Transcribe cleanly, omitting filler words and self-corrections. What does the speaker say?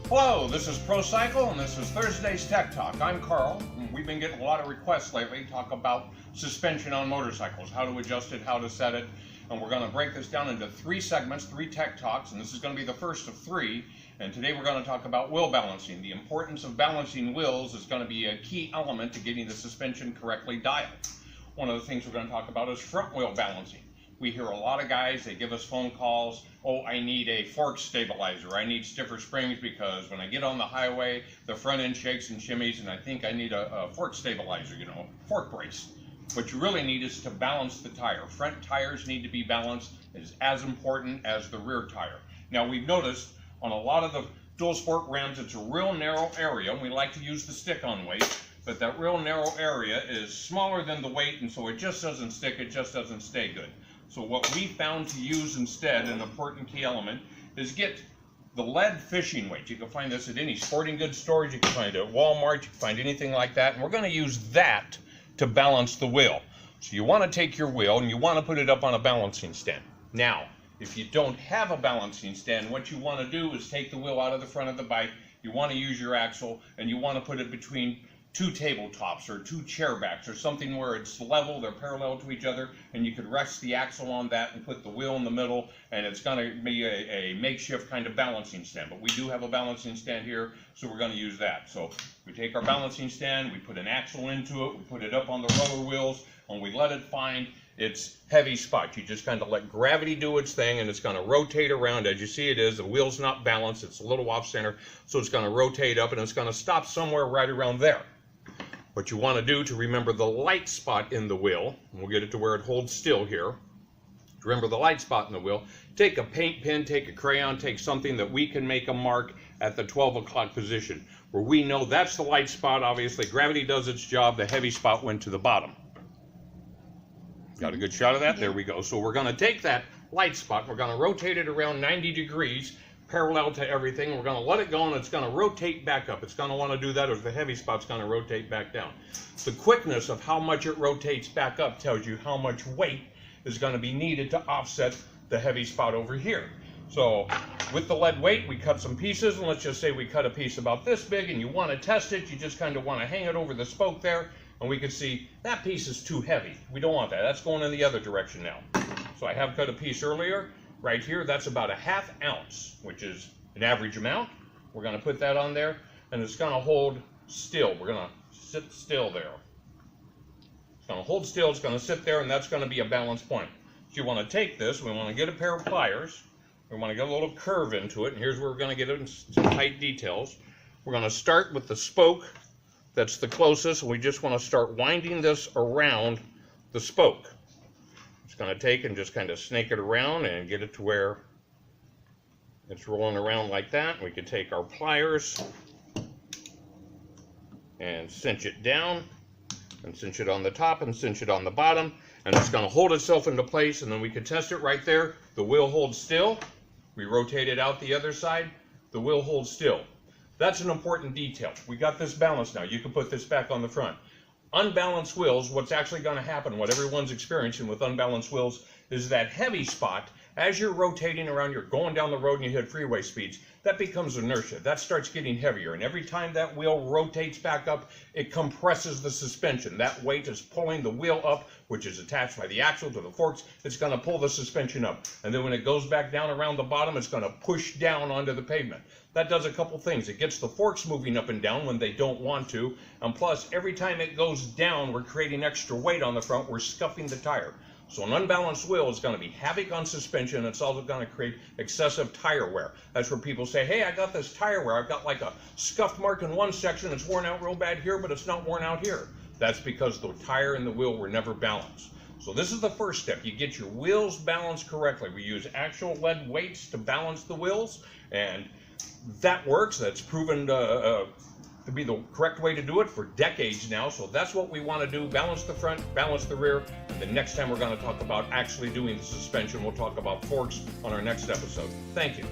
Hello, this is ProCycle and this is Thursday's Tech Talk. I'm Carl. We've been getting a lot of requests lately to talk about suspension on motorcycles, how to adjust it, how to set it, and we're going to break this down into three segments, three tech talks, and this is going to be the first of three. And today we're going to talk about wheel balancing. The importance of balancing wheels is going to be a key element to getting the suspension correctly dialed. One of the things we're going to talk about is front wheel balancing. We hear a lot of guys, they give us phone calls, oh, I need a fork stabilizer, I need stiffer springs because when I get on the highway, the front end shakes and shimmies and I think I need a fork stabilizer, fork brace. What you really need is to balance the tire. Front tires need to be balanced. It is as important as the rear tire. Now we've noticed on a lot of the dual sport rims, it's a real narrow area, and we like to use the stick-on weight, but that real narrow area is smaller than the weight, and so it just doesn't stick, it just doesn't stay good. So what we found to use instead, an important key element, is get the lead fishing weight. You can find this at any sporting goods stores, you can find it at Walmart, you can find anything like that, and we're going to use that to balance the wheel. So you want to take your wheel and you want to put it up on a balancing stand. Now, if you don't have a balancing stand, what you want to do is take the wheel out of the front of the bike, you want to use your axle, and you want to put it between two tabletops or two chair backs or something where it's level, they're parallel to each other, and you could rest the axle on that and put the wheel in the middle, and it's going to be a makeshift kind of balancing stand. But we do have a balancing stand here, so we're going to use that. So we take our balancing stand, we put an axle into it, we put it up on the roller wheels, and we let it find its heavy spot. You just kind of let gravity do its thing, and it's going to rotate around. As you see it is, the wheel's not balanced, it's a little off center, so it's going to rotate up and it's going to stop somewhere right around there. What you want to do to remember the light spot in the wheel, and we'll get it to where it holds still here. To remember the light spot in the wheel, take a paint pen, take a crayon, take something that we can make a mark at the 12 o'clock position, where we know that's the light spot. Obviously, gravity does its job, the heavy spot went to the bottom. Got a good shot of that? There we go. So we're going to take that light spot, we're going to rotate it around 90 degrees, parallel to everything. We're going to let it go and it's going to rotate back up. It's going to want to do that, or the heavy spot's going to rotate back down. The quickness of how much it rotates back up tells you how much weight is going to be needed to offset the heavy spot over here. So with the lead weight, we cut some pieces, and let's just say we cut a piece about this big and you want to test it. You just kind of want to hang it over the spoke there, and we can see that piece is too heavy. We don't want that. That's going in the other direction now. So I have cut a piece earlier. Right here, that's about a ½ ounce, which is an average amount. We're going to put that on there, and it's going to hold still. We're going to sit still there. It's going to hold still, it's going to sit there, and that's going to be a balance point. So you want to take this, we want to get a pair of pliers, we want to get a little curve into it, and here's where we're going to get it in some tight details. We're going to start with the spoke that's the closest, and we just want to start winding this around the spoke. Going to take and just kind of snake it around and get it to where it's rolling around like that. We can take our pliers and cinch it down and cinch it on the top and cinch it on the bottom, and it's going to hold itself into place, and then we can test it right there. The wheel holds still. We rotate it out the other side. The wheel holds still. That's an important detail. We got this balanced now. You can put this back on the front. Unbalanced wheels, what's actually going to happen, what everyone's experiencing with unbalanced wheels, is that heavy spot, as you're rotating around, you're going down the road and you hit freeway speeds, that becomes inertia. That starts getting heavier, and every time that wheel rotates back up, it compresses the suspension. That weight is pulling the wheel up, which is attached by the axle to the forks. It's going to pull the suspension up, and then when it goes back down around the bottom, it's going to push down onto the pavement. That does a couple things. It gets the forks moving up and down when they don't want to, and plus, every time it goes down, we're creating extra weight on the front. We're scuffing the tire. So an unbalanced wheel is going to be havoc on suspension. It's also going to create excessive tire wear. That's where people say, hey, I got this tire wear. I've got like a scuffed mark in one section. It's worn out real bad here, but it's not worn out here. That's because the tire and the wheel were never balanced. So this is the first step. You get your wheels balanced correctly. We use actual lead weights to balance the wheels, and that works. That's proven to be the correct way to do it for decades now. So that's what we want to do. Balance the front, balance the rear. And the next time we're going to talk about actually doing the suspension. We'll talk about forks on our next episode. Thank you.